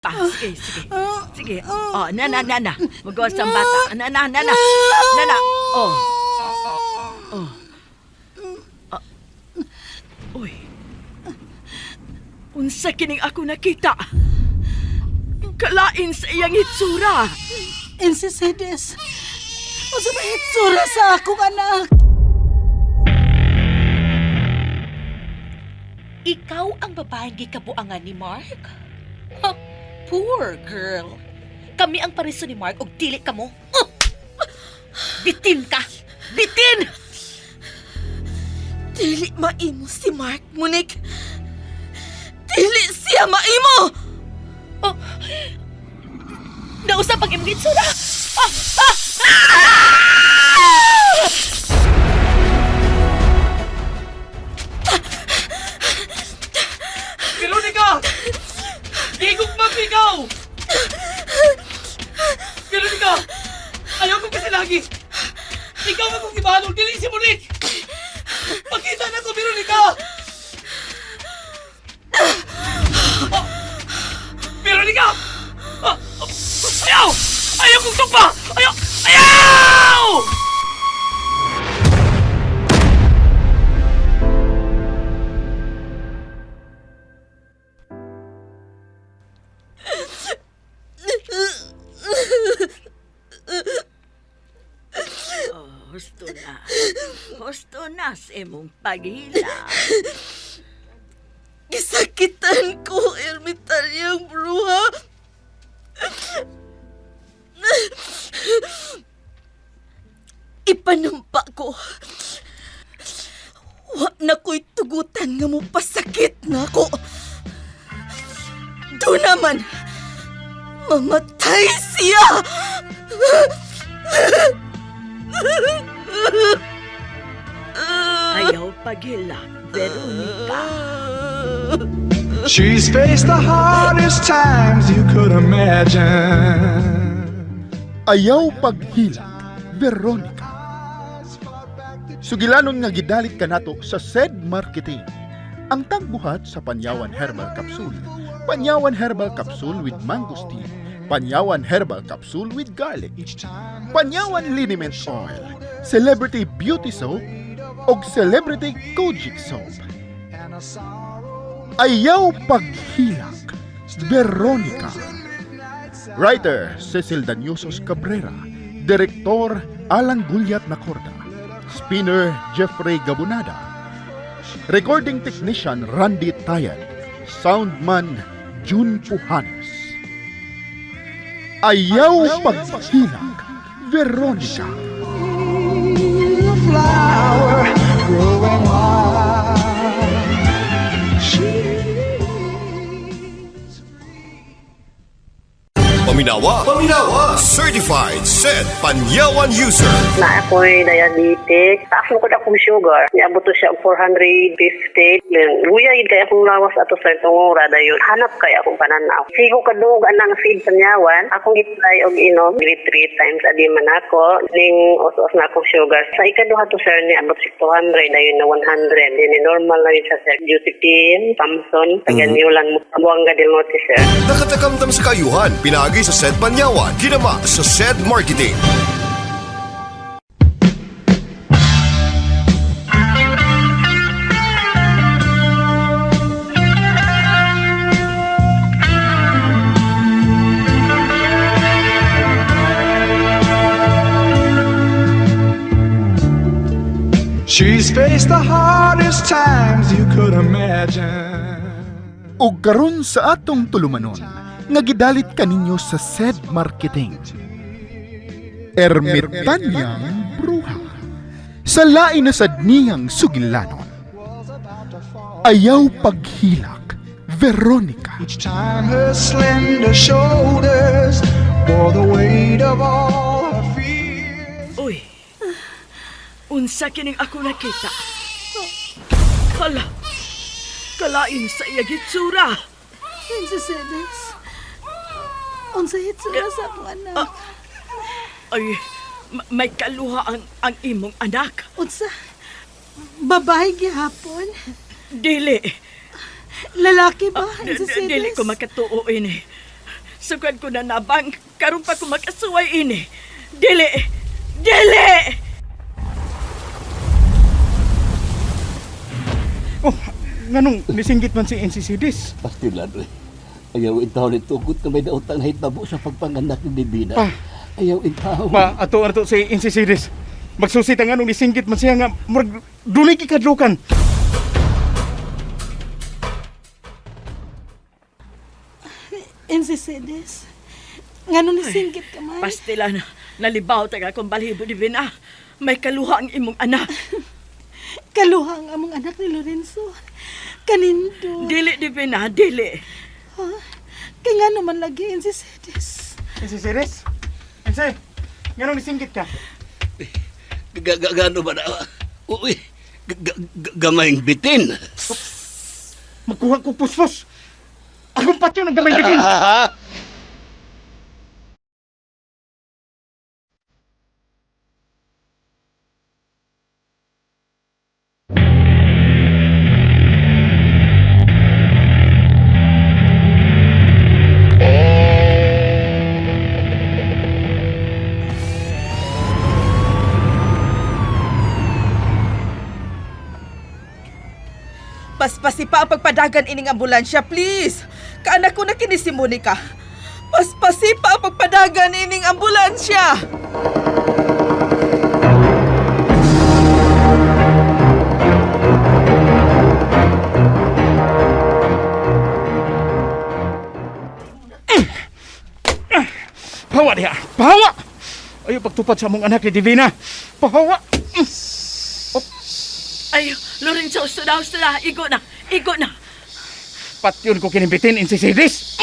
Sige, sige. Sige. Oh, nana. Magawas ang bata. Nana. Oh. Oh. Uy. Unsa kining ako nakita? Kalain sa iyang itsura. Insisedes, unsa ba itsura sa akong anak? Ikaw ang babaeng gikabuangan ni Mark? Ha, poor girl. Kami ang pariso ni Mark og dili ka mo. Bitin ka! Bitin! Dili maimo si Mark, Monique. Dili siya maimo! Oh, nausap ang imong itsura! Veronica! Gigog mabigaw! Veronica! Ayaw ko kasi lagi! Ikaw akong ibalong, dili si Monique! Pakita na ko, Veronica! Oh, Veronica! Ayaw! Ayaw kong tukpa! Ayaw! Husto na sa imong paghila. Gisakitan ko, ermitaryang bruha. Ipanampa ko. Wa na ko'y tugutan nga mo pasakit na ko. Do naman, mamatay siya. Ayaw paghila, Veronica. She's faced the hardest times you could imagine. Ayaw paghilak, Veronica. Sugilanon nga gidalit ka nato sa SED Marketing. Ang tagbuhat sa Panyawan Herbal Capsule. Panyawan Herbal Capsule with mangosteen. Panyawan Herbal Capsule with garlic. Panyawan Liniment Oil. Celebrity Beauty Soap og Celebrity Kojic Soap. Ayaw paghilak, Veronica. Writer Cecil Danyosos Cabrera. Direktor Alan Gulyat Nacorda. Spinner Jeffrey Gabunada. Recording Technician Randy Tayan. Soundman June Puhanes. Ayaw paghilak, Veronica. Flower growing wild. Paminawa. Certified SED Panyawan User. Na ako'y diabetic. Taas mo ko na akong sugar. Niabot to siya 450. Luya yun kaya akong lawas ato sa itong ura dayon. Hanap kaya akong pananaw. Sigo kadug anang seed Panyawan. Akong gitay og inom. 3 times adi man ako. Ning os-os na akong sugar. Sa ikaduha to sir niabot si 200 dayon na 100. Dini normal na yun sa sir. Jutipin, Thompson. Tagan niyo lang mo. Buwang gadil mo sir. Nakatakamtam sa kayuhan. Pinagi sa SED Panyawan. Ginama sa SED Marketing. She's faced the hardest times you could imagine. Ug karon sa atong tulumanon, nga gidalit kaninyo sa SED Marketing. Ermitanyang bruha. Sa lain na sad niyang sugilanon. Ayaw paghilak, Veronica. Each time her slender shoulders bore the weight of all her fears. Uy. Unsa kining ako nakita? Kalain sa iyang itsura. Insisedes, unsa itsura sa akong anak? Ay, may kaluha ang imong anak. Unsa? Babae gihapon? Dili. Lalaki ba? Dili ko makatuo ini. Sugad ko na nabang, karon pa ko makasuway ini. Dili! Dili! Oh, nganong nisinggit man si NCCDs? Pastilan, eh. Ayaw itaw ni tugot na may daotang nahitabo sa pagpanganak ni Divina. Pa. Ayaw itaw. Pa, ato si NCCDs. Magsusit ang anong nisinggit man siya nga, dunay kikadlukan. NCCDs. Ngano ni singgit ka man? Pastilan, nalibaw taga akong balibo di Vina. May kaluha ang imong anak. Kaluha ang among anak ni Lorenzo. Kanindo. Dili di Vina, dili. Ha? Kaya nga naman lagi, NCCDs. NCCDs? NC, nganong nisinggit ka? Gano ba na? Uy, gamayng bitin. Magkuha ko puspos. Akong patyo ng gamay bitin. Paspasi pa ang pagpadagan ining ambulansya, please. Kaanak ko na kini si Monica. Paspasi pa ang pagpadagan ining ambulansya. Pahawa diha! Pahawa! Ayaw pagtupad sa among anak ni Divina. Pahawa! Ay, Lorenzo, usto na. Igo na. Patyon ko kinimbitin, NCCDs.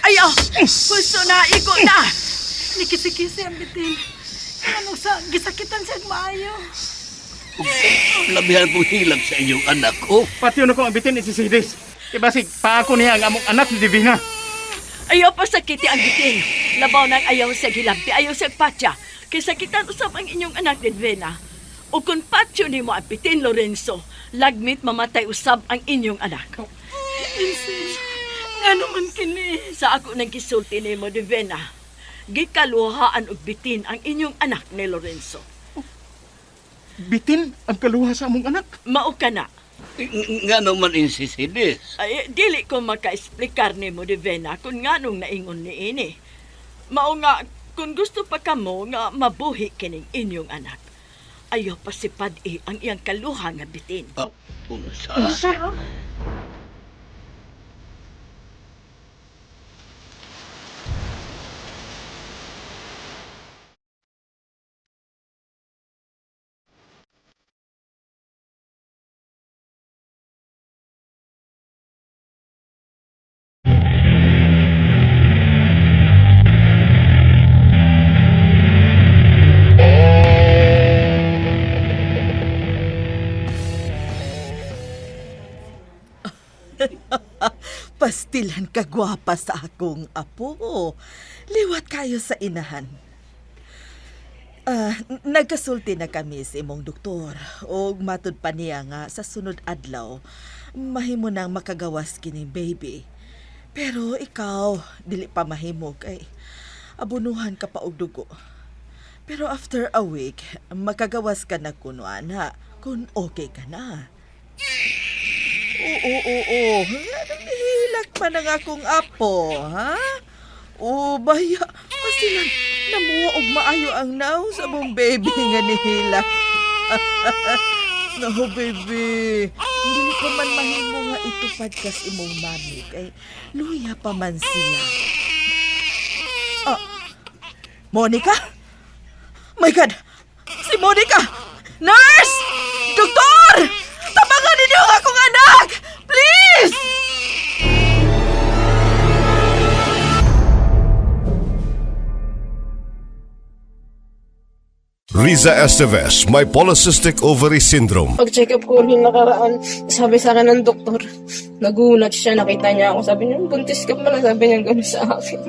Ayaw, gusto na, igo na. Nikisi-kisi ang bitin. Ano sa gisakitan siya maayo. Labihan pong hilag sa inyong anak ko. Patyon ko ang bitin, NCCDs. Ibasig, paako niya ang among anak ni Divina. Ayaw pa sakiti ang bitin. Labaw nang ayaw sa gilampi, ayaw sa patya. Kaya sakitan usap ang inyong anak ni Vena. O kung patyo ni mo ang bitin, Lorenzo, lagmit mamatay usab ang inyong anak. Nga naman kini. Sa ako nang gisulti ni mo, Divina, gikaluhaan og bitin ang inyong anak ni Lorenzo. Bitin ang kaluha sa among anak. Mao ka na. Nga naman insisilis. Ay, dili ko maka-esplikar ni mo, Divina, kung nganong naingon ni ini. Mao nga, kung gusto pa kamo nga mabuhi kining inyong anak, ayaw pasipad ang iyang kaluha nga bitin. Unsa? Pastilan ka gwapa sa akong apo. Liwat kayo sa inahan. Nagkasulti na kami sa imong doktor o matud pa niya nga sa sunod adlaw mahimo nang makagawas kining baby. Pero ikaw, dili pa mahimo kay abunuhan ka pa og dugo. Pero after a week, makagawas ka na kuno ana kung okay ka na. Oo. Nahihilak pa ng akong apo, ha? O, baya. Kasi namuha og maayo ang naw sa mong baby nga nihilak. No, baby. Hindi ko man mahimo nga itupad kas imong mami. Kay luya pa man siya. Monica? My God! Si Monica! Nurse! Doktor! Tabangan ninyo ang akong anak! Please! Riza Esteves, may polycystic ovary syndrome. Pag-check up ko nung nakaraan, sabi sa akin ng doktor, nagulat siya, nakita niya ako. Sabi niya, buntis ka pala. Sabi niya gano'n sa akin.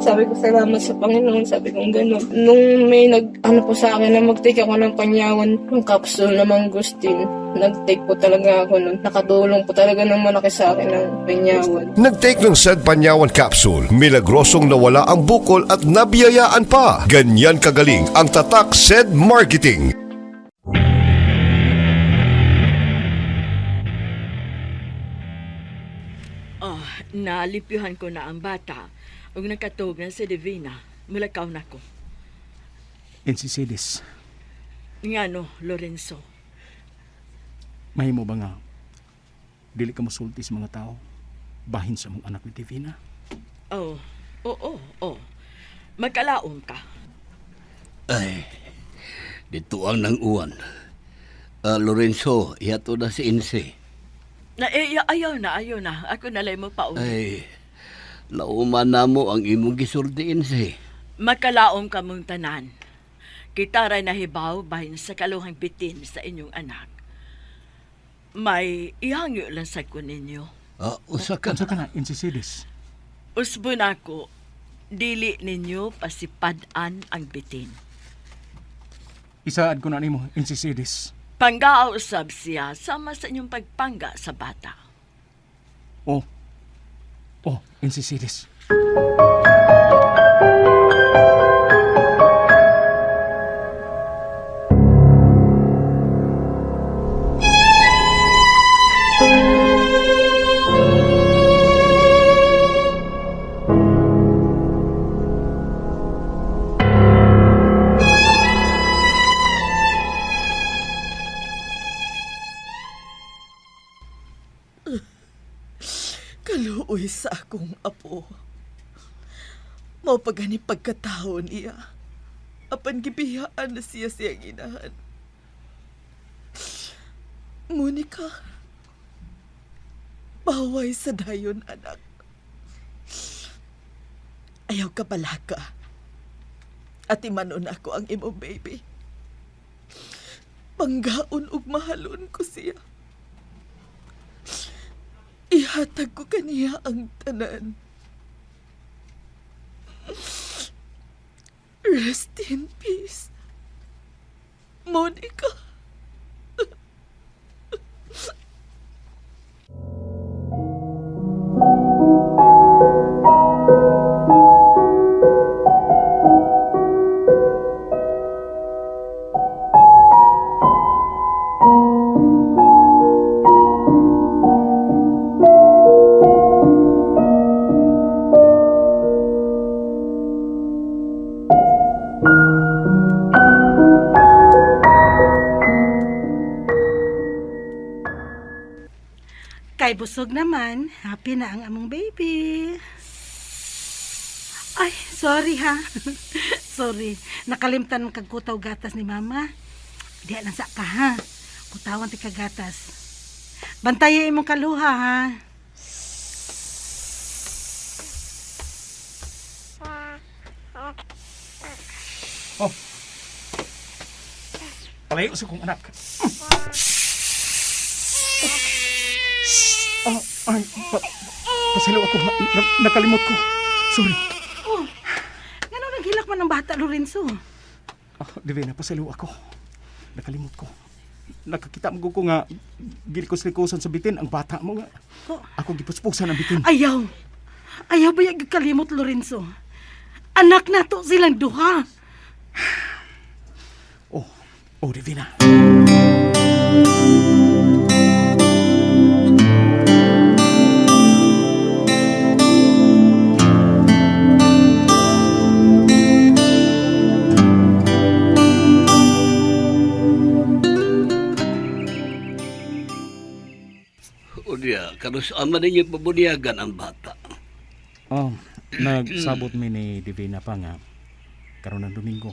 Sabi ko, salamat sa Panginoon. Sabi ko, gano'n. Nung may po sa akin na mag-take ako ng panyawan, ng capsule na mangustin, nag-take po talaga ako nun. Nakatulong po talaga ng malaki sa akin ng panyawan. Nag-take ng Said Panyawan Capsule, milagrosong nawala ang bukol at nabiyayaan pa. Ganyan kagaling ang tatak Said Marketing. Nalipihan ko na ang bata ug nakatugan si Divina. Mulakaw na ko. NCCDs, Ngano, Lorenzo? mahimo ba nga dili ka mosulti sa mga tao bahin sa mong anak ni Divina? Oo. Magkalaom ka. Ay, dito ang nang uwan. Lorenzo, iyato na si Inse. Ayaw na. Ako nalay mo pa. Ay, lauman na mo ang imong gisulti, Inse. Magkalaom ka mong tanan. Kitaray na hibaw bahin sa kaluhang bitin sa inyong anak. May ihangyo lang sa ko ninyo. Usa ka Unsa ka na, NCCDs? Usbon ako, dili ninyo pasipadan ang bitin. Isaad ko na nimo, NCCDs. Panggausab siya sama sa inyong pagpangga sa bata. Oh, NCCDs. Kaluoy sa akong apo. Mao pa gani pagkatao niya. Apan gibihaan na siya siyang inahan. Monica, baway sa dayon, anak. Ayaw ka balaka. At imanon ako ang imong baby. Panggaon ug mahalon ko siya. Ihatag ko kaniya ang tanan. Rest in peace, Monica. Kay busog naman, happy na ang among baby. Ay, sorry ha. Sorry, nakalimtan ng kagkutaw gatas ni mama. Di lang sa ka ha. Kutawan ti kagatas. Bantayan imong kaluha ha. Palayo sa kong anak. Pasalaw ako. Nakalimot ko. Sorry. Oh, ngano naghilak man ang bata, Lorenzo? Divina, pasalaw ako. Nakalimot ko. Nakakita mo ko nga gilikos-likosan sa bitin ang bata mo nga. Ako gipuspusan ang bitin. Ayaw ba yung kalimot, Lorenzo? Anak na to silang duha. Divina. Karus ama ninyo pabuniagan ang bata. Nagsabot mi ni Divina pa nga karon ng Domingo.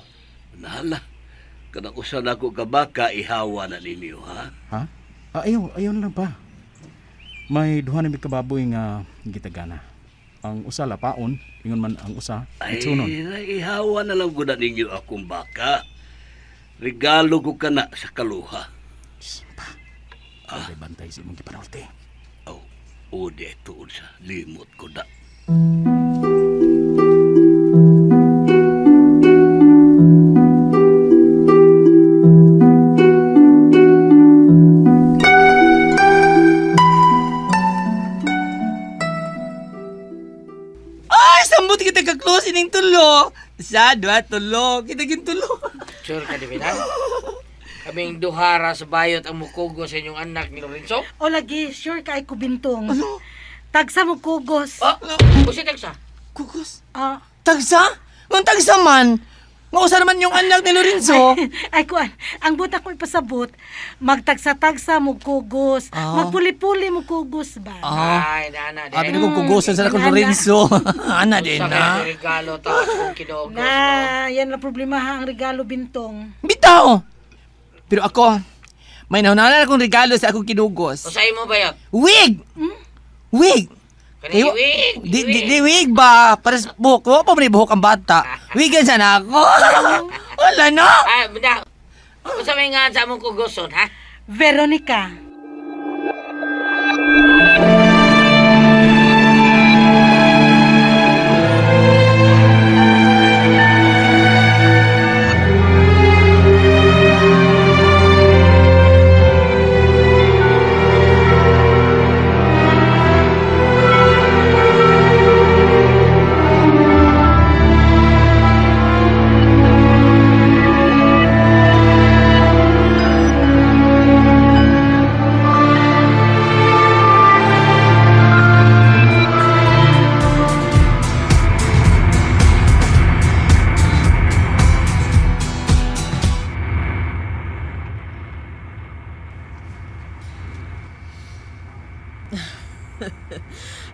Nala, kanang usan ako kabaka ihawa na ninyo, ha? Ha? Ayaw na lang pa. May duha na mi kababoy nga gitagana. Ang usa lapaon, ingon man ang usa itsunon. Ihawa na lang gud ninyo akong baka. Regalo ko kana sa kaluha. Bantay si mong gipanulti. O, di tuod sa limot ko da. Ay, sambot kita ka-close ining tulo. Sa, dua, tulo. Kita gin tulo. Sure ka, Divina? Kaming duhara sa bayot ang mukugo sa inyong anak ni Lorenzo? O lagi, sure ka ay kubintong. Tagsa mo kugos. Oh, usi tagsa. Kukos? Ah, Tagsa? Kung tagsa man, mausa naman yung anak ni Lorenzo. ay kuan, ang buta ko ipasabot, magtagsa-tagsa mo kugos, magpuli-puli mo kugos ba? Ay, nana, Abi na kong kugusan sa akong Lorenzo. Ana din Sa na. may regalo tawas kong kinogos, no? Na, yan na problema ha, ang regalo bintong. Bitaw! Pero ako, may nahunanan akong regalo sa akong kinugos. O sa'yo mo bayot? Wig! Wig! Kanina wig! Di wig ba? Para sa buhok ko, pa may buhok ang bata. Wigan sana ako. Wala no? Ah, benda. O sa may nga sa mong kugoson, ha? Veronica.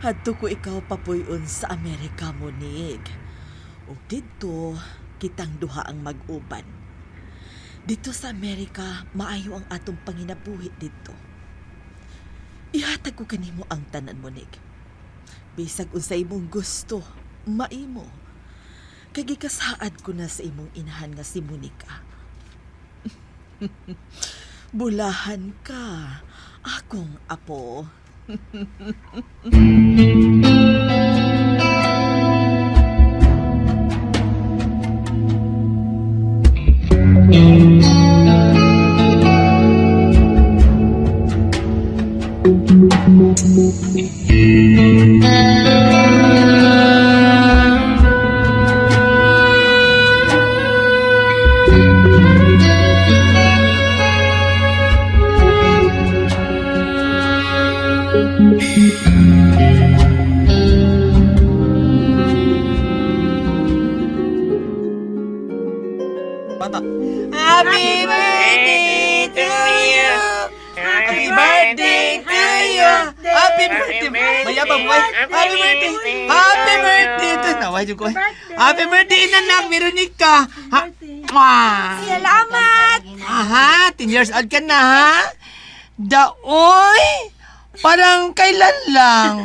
Hadto ko ikaw papuyon sa Amerika mo, Nig. O dito, kitang duha ang mag-uban. Dito sa Amerika, maayo ang atong panginabuhi dito. Ihatag ko kanimo ang tanan mo, Nig. Bisag unsay imong gusto, maimo. Kay gikasaad ko na sa imong inahan nga si Monica. Bulahan ka, akong apo. Bata. Happy birthday to you. Happy birthday to you. Happy birthday. Mayabang mo. Happy birthday. Happy birthday to naway ko. Happy birthday nanak Veronica. Ha. Salamat! Aha, 10 years old ka na ha? Daoy! Parang kailan lang.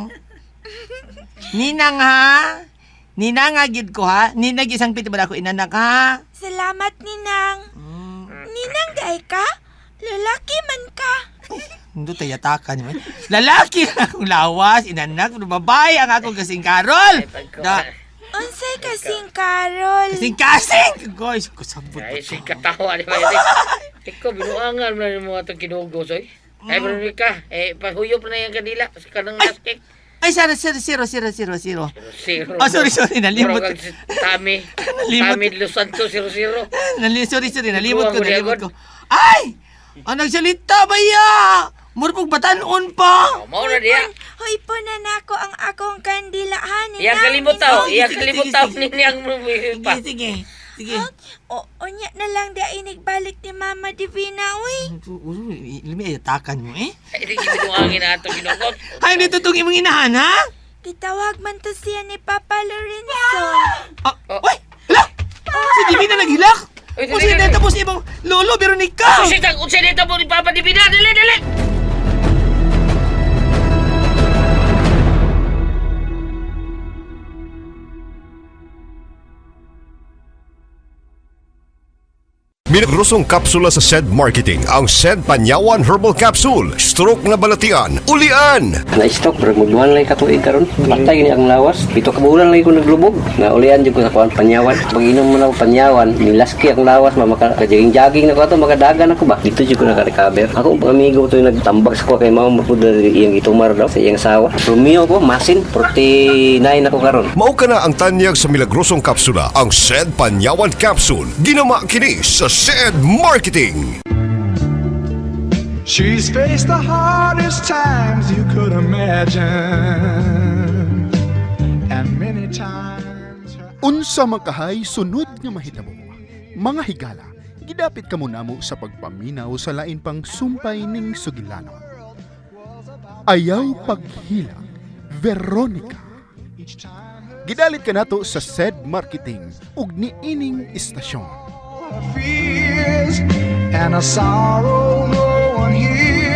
Ninang ha? Ninang agid ko ha? Ninang isang piti ba ako inanak ha? Salamat, Ninang. Ninang, day ka? Lalaki man ka. Hindi tayo yatakan mo. Lalaki ang akong lawas, inanak, babae ang akong kasing Carol. Da, Unsay kasing Carol? kasing! Guys, kusabot Ay, ko. si katawa di ba? Ikaw, binuangan mo na yung mga itong kinugos, oy. Ay, Veronica, pahuyop na yung kanila. Sa kanang plastic. Ay, zero. Zero. Oh, sorry, nalimot. Murag si Tami. Nalimot. Tami Los Santos, 0-0. Sorry, nalimot ko. Buwang Ay! Ang nagsalita ba ya? Murpog batanon pa. Mao na diya. Hoy po na nako ang akong kandila, ha, Ninang. Iyang kalimutaw. Ninang. Iyang kalimutaw niyang pa. Sige. O, unya na lang di inigbalik ni Mama Divina, uy. Limi ayatakan mo eh. Ay, hindi binuangin na itong kinugos. Ay, dito itong imong inahan, ha? Kitawag man to siya ni Papa Lorenzo. Uy! Hala! Si Divina naghilak! Uy, O siya na tapos imong lolo, Veronica! Unsay dito mo ni Papa Divina. Dali! Milagrosong kapsula sa SED Marketing ang SED Panyawan Herbal Capsule. Stroke na balatian, ulian! Na-stock, pero magduhan lang katuig karon. Patay ni ang lawas. 7 ka bulan lang ko naglubog. Na ulian jud ko sa kuan Panyawan. Pag inom mo na Panyawan, nilaski ang lawas, makajaging-jaging na ko ato, makadagan ako ba. Dito jud ko naka-recover. Ako ang amigo to nagtambag sa ko kay mao mapud iyang gitumar daw sa iyang asawa. Romeo ko, masin 49 ako karon. Mao ka na ang tanyag sa milagrosong kapsula, ang SED Panyawan Capsule. Ginama kini sa SED Marketing. She's faced the hardest times you could imagine. And many times Unsa makahay sunod nga mahitabo. Mga higala, gidapit ka muna mo sa pagpaminaw sa lain pang sumpay ning sugilano. Ayaw paghilang, Veronica. Gidalit ka nato sa SED Marketing ug niining istasyon. fears and a sorrow no one hears.